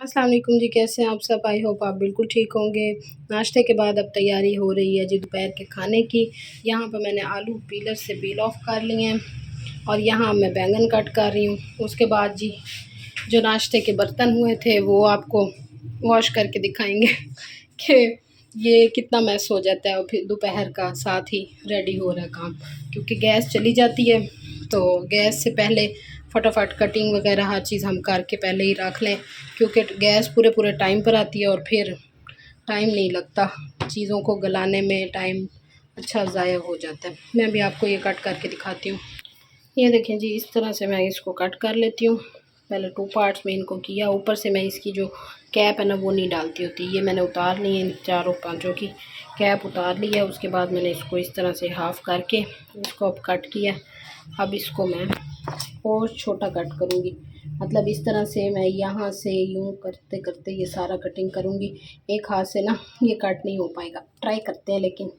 अस्सलाम वालेकुम जी, कैसे हैं आप सब? आई होप आप बिल्कुल ठीक होंगे। नाश्ते के बाद अब तैयारी हो रही है जी दोपहर के खाने की। यहाँ पर मैंने आलू पीलर से पील ऑफ कर लिए हैं और यहाँ मैं बैंगन कट कर रही हूँ। उसके बाद जी जो नाश्ते के बर्तन हुए थे वो आपको वॉश करके दिखाएंगे कि ये कितना मैस हो जाता है और फिर दोपहर का साथ ही रेडी हो रहा है काम, क्योंकि गैस चली जाती है तो गैस से पहले फटाफट कटिंग वगैरह हर चीज़ हम करके पहले ही रख लें, क्योंकि गैस पूरे पूरे टाइम पर आती है और फिर टाइम नहीं लगता चीज़ों को गलाने में, टाइम अच्छा ज़ाया हो जाता है। मैं अभी आपको ये कट करके दिखाती हूँ। ये देखें जी, इस तरह से मैं इसको कट कर लेती हूँ। पहले 2 पार्ट्स में इनको किया, ऊपर से मैं इसकी जो कैप है ना वो नहीं डालती होती, ये मैंने उतार ली है, इन चारों पांचों की कैप उतार ली है। उसके बाद मैंने इसको इस तरह से हाफ़ करके इसको अब कट किया। अब इसको मैं और छोटा कट करूँगी, मतलब इस तरह से मैं यहाँ से यूँ करते करते ये सारा कटिंग करूँगी। एक हाथ से ना ये कट नहीं हो पाएगा, ट्राई करते हैं लेकिन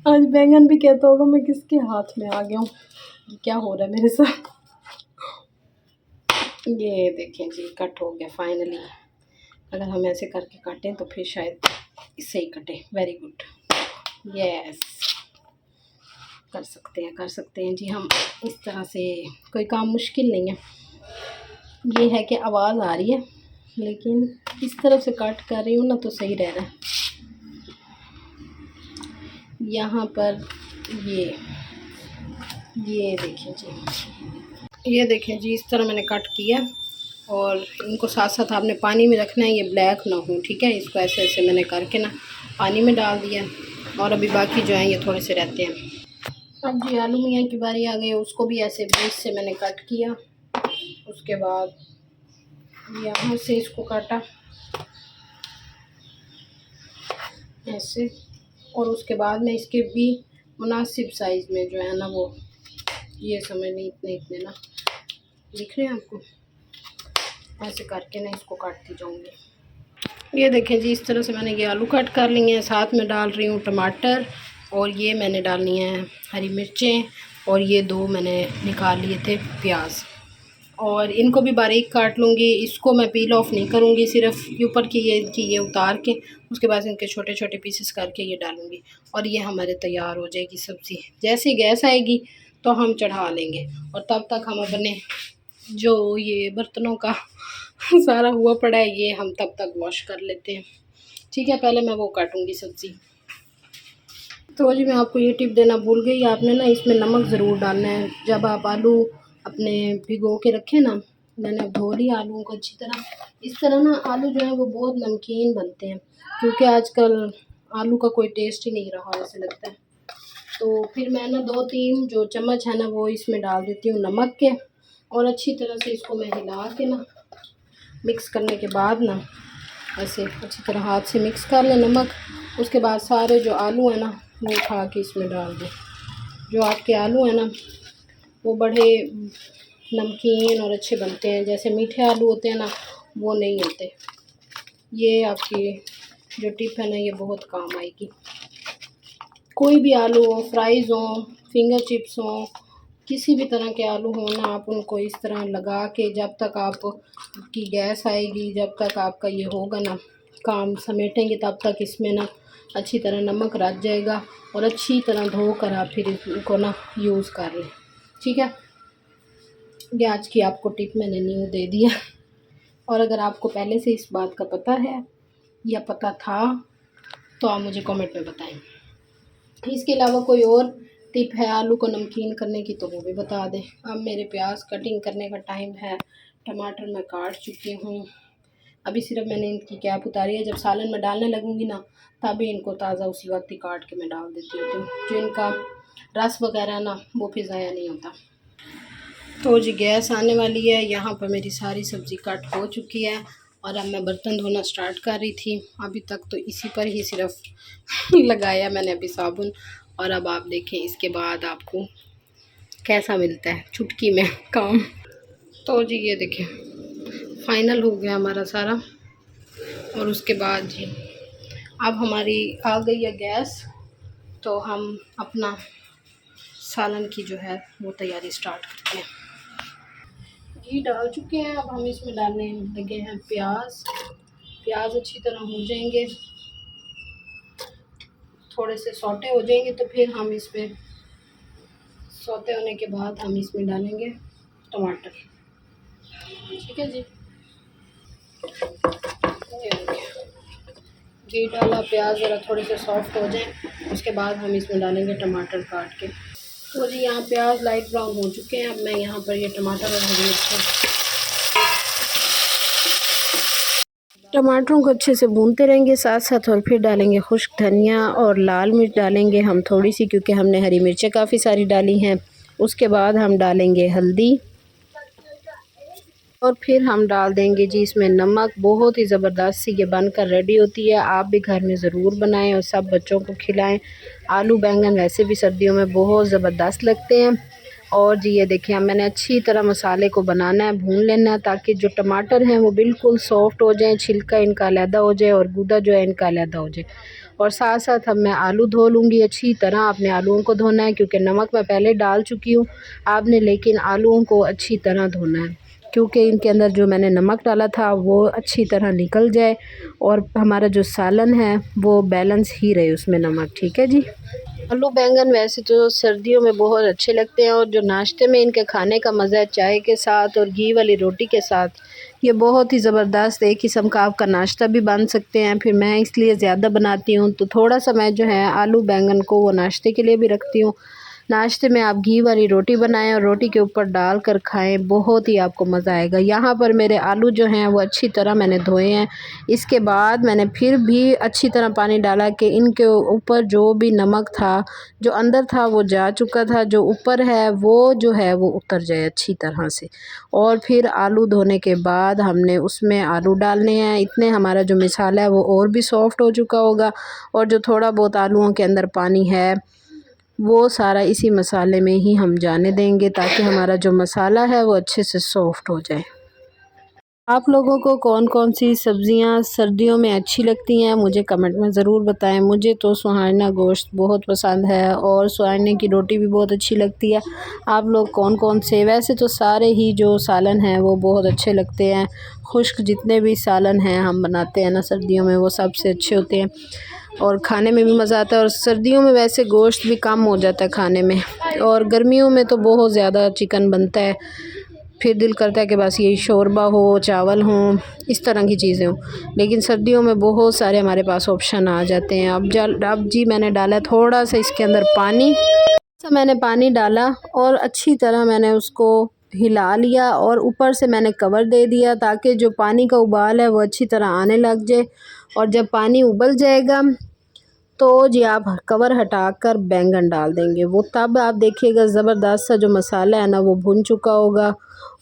आज बैंगन भी कहता होगा मैं किसके हाथ में आ गया हूँ, क्या हो रहा है मेरे साथ। ये देखें जी, कट हो गया फाइनली। अगर हम ऐसे करके काटें तो फिर शायद इससे ही कटे। वेरी गुड, यस, कर सकते हैं जी हम इस तरह से। कोई काम मुश्किल नहीं है, ये है कि आवाज़ आ रही है लेकिन इस तरफ से कट कर रही हूँ ना तो सही रह रहा है। यहाँ पर ये देखें जी, ये देखें जी, इस तरह मैंने कट किया और इनको साथ साथ आपने पानी में रखना है, ये ब्लैक ना हो, ठीक है। इसको ऐसे ऐसे मैंने करके ना पानी में डाल दिया और अभी बाकी जो हैं ये थोड़े से रहते हैं। अब जी आलू मियाँ की बारी आ गई, उसको भी ऐसे बीच से मैंने कट किया। उसके बाद यहाँ से इसको काटा ऐसे, और उसके बाद में इसके भी मुनासिब साइज़ में जो है ना वो, ये समझ नहीं, इतने इतने ना दिख रहे हैं आपको, ऐसे करके ना इसको काटती जाऊँगी। ये देखें जी, इस तरह से मैंने ये आलू कट कर लिए हैं। साथ में डाल रही हूँ टमाटर और ये मैंने डालनी है हरी मिर्चें और ये 2 मैंने निकाल लिए थे प्याज, और इनको भी बारीक काट लूँगी। इसको मैं पील ऑफ नहीं करूँगी, सिर्फ ऊपर की ये उतार के उसके बाद इनके छोटे छोटे पीसेस करके ये डालूँगी और ये हमारे तैयार हो जाएगी सब्ज़ी। जैसे ही गैस आएगी तो हम चढ़ा लेंगे और तब तक हम अपने जो ये बर्तनों का सारा हुआ पड़ा है ये हम तब तक वॉश कर लेते हैं, ठीक है। पहले मैं वो काटूँगी सब्ज़ी। तो जी मैं आपको ये टिप देना भूल गई, आपने ना इसमें नमक ज़रूर डालना है जब आप आलू अपने भिगो के रखें ना। मैंने धो लिया आलूओं को अच्छी तरह। इस तरह ना आलू जो है वो बहुत नमकीन बनते हैं, क्योंकि आजकल आलू का कोई टेस्ट ही नहीं रहा ऐसे लगता है। तो फिर मैं ना 2-3 जो चम्मच है ना वो इसमें डाल देती हूँ नमक के, और अच्छी तरह से इसको मैं हिला के ना मिक्स करने के बाद ना ऐसे अच्छी तरह हाथ से मिक्स कर लें नमक। उसके बाद सारे जो आलू हैं ना वो उठा के इसमें डाल दें। जो आपके आलू हैं ना वो बड़े नमकीन और अच्छे बनते हैं, जैसे मीठे आलू होते हैं ना वो नहीं होते। ये आपकी जो टिप है ना ये बहुत काम आएगी। कोई भी आलू हो, फ्राइज़ हो, फिंगर चिप्स हो, किसी भी तरह के आलू हो ना, आप उनको इस तरह लगा के जब तक आपकी गैस आएगी, जब तक आपका ये होगा ना काम समेटेंगे, तब तक इसमें ना अच्छी तरह नमक रच जाएगा और अच्छी तरह धो कर आप फिर इनको ना यूज़ कर लें, ठीक है। ये आज की आपको टिप मैंने न्यू दे दिया, और अगर आपको पहले से इस बात का पता है या पता था तो आप मुझे कमेंट में बताएं। इसके अलावा कोई और टिप है आलू को नमकीन करने की तो वो भी बता दें। अब मेरे प्याज कटिंग करने का टाइम है। टमाटर मैं काट चुकी हूँ, अभी सिर्फ मैंने इनकी कैप उतारी है। जब सालन में डालने लगूँगी ना तभी इनको ताज़ा उसी वक्त ही काट के मैं डाल देती हूँ, जो इनका रस वगैरह ना वो फिर ज़ाया नहीं होता। तो जी गैस आने वाली है, यहाँ पर मेरी सारी सब्ज़ी कट हो चुकी है और अब मैं बर्तन धोना स्टार्ट कर रही थी। अभी तक तो इसी पर ही सिर्फ लगाया मैंने अभी साबुन, और अब आप देखें इसके बाद आपको कैसा मिलता है चुटकी में काम। तो जी ये देखें फाइनल हो गया हमारा सारा, और उसके बाद जी अब हमारी आ गई है गैस, तो हम अपना सालन की जो है वो तैयारी स्टार्ट करते हैं। घी डाल चुके हैं। अब हम इसमें डालने लगे हैं प्याज। प्याज अच्छी तरह हो जाएंगे, थोड़े से सौटे हो जाएंगे तो फिर हम इसमें सौते होने के बाद हम इसमें डालेंगे टमाटर। ठीक है जी, घी डाला, प्याज ज़रा थोड़े से सॉफ्ट हो जाए उसके बाद हम इसमें डालेंगे टमाटर काट के। तो जी यहाँ प्याज लाइट ब्राउन हो चुके हैं। अब मैं यहाँ पर ये टमाटर और हरी मिर्च, टमाटरों को अच्छे से भूनते रहेंगे साथ साथ, और फिर डालेंगे खुश्क धनिया और लाल मिर्च डालेंगे हम थोड़ी सी, क्योंकि हमने हरी मिर्चें काफ़ी सारी डाली हैं। उसके बाद हम डालेंगे हल्दी और फिर हम डाल देंगे जी इसमें नमक। बहुत ही ज़बरदस्त सी ये बनकर रेडी होती है। आप भी घर में ज़रूर बनाएं और सब बच्चों को खिलाएं। आलू बैंगन वैसे भी सर्दियों में बहुत ज़बरदस्त लगते हैं। और जी ये देखिए, मैंने अच्छी तरह मसाले को बनाना है, भून लेना है, ताकि जो टमाटर हैं वो बिल्कुल सॉफ्ट हो जाएं, छिलका इनका अलहदा हो जाए और गूदा जो है इनका अलहदा हो जाए। और साथ साथ अब मैं आलू धो लूँगी अच्छी तरह। अपने आलूओं को धोना है, क्योंकि नमक मैं पहले डाल चुकी हूँ आपने, लेकिन आलूओं को अच्छी तरह धोना है, क्योंकि इनके अंदर जो मैंने नमक डाला था वो अच्छी तरह निकल जाए और हमारा जो सालन है वो बैलेंस ही रहे उसमें नमक। ठीक है जी। आलू बैंगन वैसे तो सर्दियों में बहुत अच्छे लगते हैं, और जो नाश्ते में इनके खाने का मज़ा है चाय के साथ और घी वाली रोटी के साथ, ये बहुत ही ज़बरदस्त एक किस्म का आपका नाश्ता भी बन सकते हैं। फिर मैं इसलिए ज़्यादा बनाती हूँ, तो थोड़ा सा मैं जो है आलू बैंगन को वो नाश्ते के लिए भी रखती हूँ। नाश्ते में आप घी वाली रोटी बनाएं और रोटी के ऊपर डाल कर खाएँ, बहुत ही आपको मज़ा आएगा। यहाँ पर मेरे आलू जो हैं वो अच्छी तरह मैंने धोए हैं। इसके बाद मैंने फिर भी अच्छी तरह पानी डाला कि इनके ऊपर जो भी नमक था जो अंदर था वो जा चुका था, जो ऊपर है वो उतर जाए अच्छी तरह से। और फिर आलू धोने के बाद हमने उसमें आलू डालने हैं। इतने हमारा जो मसाला है वो और भी सॉफ्ट हो चुका होगा, और जो थोड़ा बहुत आलूओं के अंदर पानी है वो सारा इसी मसाले में ही हम जाने देंगे, ताकि हमारा जो मसाला है वो अच्छे से सॉफ्ट हो जाए। आप लोगों को कौन कौन सी सब्ज़ियां सर्दियों में अच्छी लगती हैं मुझे कमेंट में ज़रूर बताएं। मुझे तो सुहाना गोश्त बहुत पसंद है और सुहाने की रोटी भी बहुत अच्छी लगती है। आप लोग कौन कौन से, वैसे तो सारे ही जो सालन हैं वो बहुत अच्छे लगते हैं। खुश्क जितने भी सालन हैं हम बनाते हैं ना सर्दियों में, वो सबसे अच्छे होते हैं और खाने में भी मज़ा आता है। और सर्दियों में वैसे गोश्त भी कम हो जाता है खाने में, और गर्मियों में तो बहुत ज़्यादा चिकन बनता है। फिर दिल करता है कि बस यही शोरबा हो, चावल हों, इस तरह की चीज़ें हों। लेकिन सर्दियों में बहुत सारे हमारे पास ऑप्शन आ जाते हैं। अब जी मैंने डाला थोड़ा सा इसके अंदर पानी, मैंने पानी डाला और अच्छी तरह मैंने उसको हिला लिया, और ऊपर से मैंने कवर दे दिया ताकि जो पानी का उबाल है वो अच्छी तरह आने लग जाए। और जब पानी उबल जाएगा तो जी आप कवर हटाकर बैंगन डाल देंगे। वो तब आप देखिएगा ज़बरदस्त सा जो मसाला है ना वो भुन चुका होगा।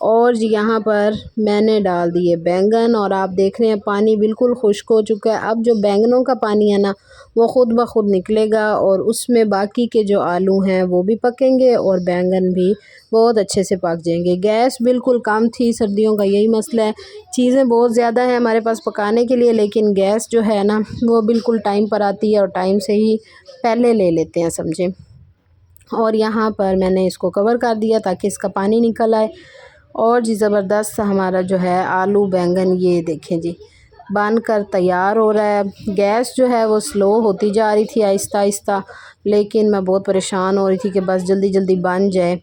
और जी यहाँ पर मैंने डाल दिए बैंगन, और आप देख रहे हैं पानी बिल्कुल खुश्क हो चुका है। अब जो बैंगनों का पानी है ना वो ख़ुद ब खुद निकलेगा, और उसमें बाकी के जो आलू हैं वो भी पकेंगे और बैंगन भी बहुत अच्छे से पक जाएंगे। गैस बिल्कुल कम थी, सर्दियों का यही मसला है, चीज़ें बहुत ज़्यादा हैं हमारे पास पकाने के लिए, लेकिन गैस जो है ना वो बिल्कुल टाइम पर आती है और टाइम से ही पहले ले लेते हैं समझें। और यहाँ पर मैंने इसको कवर कर दिया ताकि इसका पानी निकल आए। और जी ज़बरदस्त हमारा जो है आलू बैंगन ये देखें जी बन कर तैयार हो रहा है। गैस जो है वो स्लो होती जा रही थी आहिस्ता आहिस्ता, लेकिन मैं बहुत परेशान हो रही थी कि बस जल्दी जल्दी बन जाए।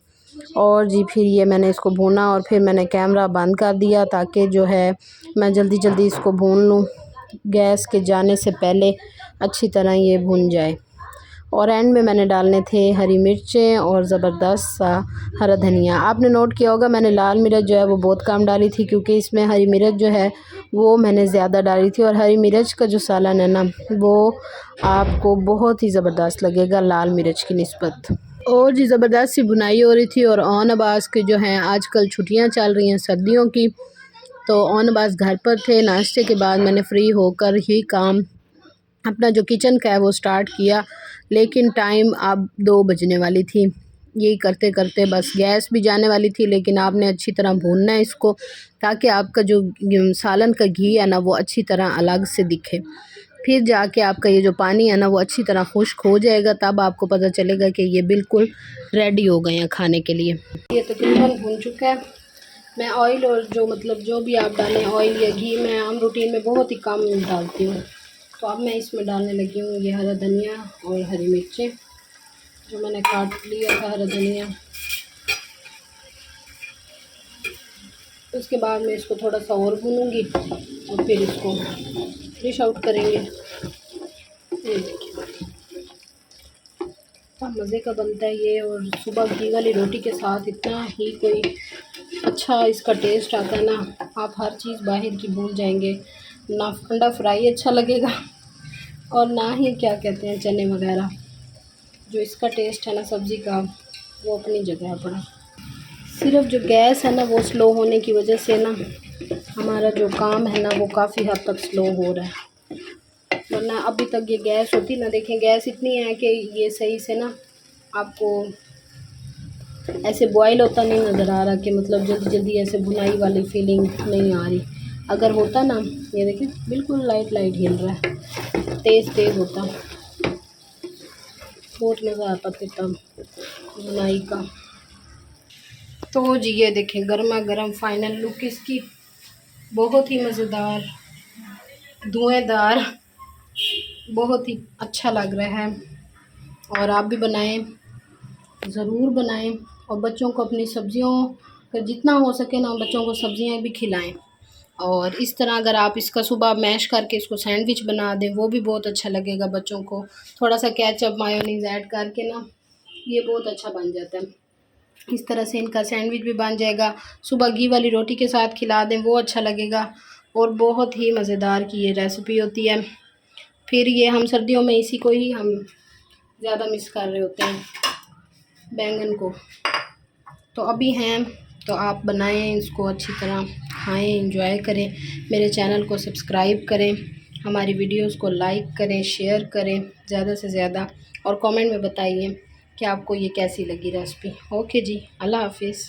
और जी फिर ये मैंने इसको भूना और फिर मैंने कैमरा बंद कर दिया ताकि जो है मैं जल्दी जल्दी इसको भून लूँ, गैस के जाने से पहले अच्छी तरह ये भून जाए। और एंड में मैंने डालने थे हरी मिर्चें और ज़बरदस्त सा हरा धनिया। आपने नोट किया होगा मैंने लाल मिर्च जो है वो बहुत कम डाली थी, क्योंकि इसमें हरी मिर्च जो है वो मैंने ज़्यादा डाली थी, और हरी मिर्च का जो सालन है ना वो आपको बहुत ही ज़बरदस्त लगेगा लाल मिर्च की निस्बत। और जी ज़बरदस्त सी बुनाई हो रही थी। और ओन अब्बास के जो हैं आजकल छुट्टियां चल रही हैं सर्दियों की, तो ओन अब्बास घर पर थे। नाश्ते के बाद मैंने फ़्री होकर ही काम अपना जो किचन का है वो स्टार्ट किया, लेकिन टाइम अब 2 बजने वाली थी। यही करते करते बस गैस भी जाने वाली थी, लेकिन आपने अच्छी तरह भूनना है इसको ताकि आपका जो सालन का घी है ना वो अच्छी तरह अलग से दिखे। फिर जाके आपका ये जो पानी है ना वो अच्छी तरह खुश्क हो जाएगा, तब आपको पता चलेगा कि ये बिल्कुल रेडी हो गए हैं खाने के लिए। ये तकरीबन भून चुका है। मैं ऑयल और जो मतलब जो भी आप डालें ऑयल या घी, मैं आम रूटीन में बहुत ही कम डालती हूँ। तो अब मैं इसमें डालने लगी हूँ ये हरा धनिया और हरी मिर्चें जो मैंने काट लिया था, हरा धनिया। उसके बाद मैं इसको थोड़ा सा और भूनूंगी और फिर इसको डिश आउट करेंगे। ये देखिए इतना मज़े का बनता है ये, और सुबह घी वाली रोटी के साथ इतना ही कोई अच्छा इसका टेस्ट आता है ना, आप हर चीज़ बाहर की भूल जाएंगे। ना अंडा फ्राई अच्छा लगेगा और ना ही क्या कहते हैं चने वगैरह। जो इसका टेस्ट है ना सब्ज़ी का, वो अपनी जगह है पड़ा। सिर्फ जो गैस है ना वो स्लो होने की वजह से ना हमारा जो काम है ना वो काफ़ी हद तक स्लो हो रहा है। वरना अभी तक ये गैस होती ना, देखें गैस इतनी है कि ये सही से ना आपको ऐसे बॉयल होता नहीं नज़र आ रहा कि मतलब जल्दी जल्दी ऐसे भुनाई वाली फीलिंग नहीं आ रही। अगर होता ना, ये देखें बिल्कुल लाइट लाइट हिल रहा है, तेज़ तेज़ होता बहुत मज़ा आता फिर तब भुनाई का। तो जी ये देखें गर्मा गर्म फाइनल लुक इसकी, बहुत ही मज़ेदार, धुएंधार, बहुत ही अच्छा लग रहा है। और आप भी बनाएं, ज़रूर बनाएं, और बच्चों को अपनी सब्जियों का जितना हो सके ना बच्चों को सब्जियां भी खिलाएं। और इस तरह अगर आप इसका सुबह मैश करके इसको सैंडविच बना दें वो भी बहुत अच्छा लगेगा बच्चों को। थोड़ा सा केचप मायोनीज़ ऐड करके ना ये बहुत अच्छा बन जाता है। इस तरह से इनका सैंडविच भी बन जाएगा। सुबह घी वाली रोटी के साथ खिला दें वो अच्छा लगेगा, और बहुत ही मज़ेदार की ये रेसिपी होती है। फिर ये हम सर्दियों में इसी को ही हम ज़्यादा मिस कर रहे होते हैं, बैंगन को। तो अभी हैं तो आप बनाएं इसको, अच्छी तरह खाएं, एंजॉय करें। मेरे चैनल को सब्सक्राइब करें, हमारी वीडियोस को लाइक करें, शेयर करें ज़्यादा से ज़्यादा, और कमेंट में बताइए कि आपको ये कैसी लगी रेसिपी। ओके जी, अल्लाह हाफिज़।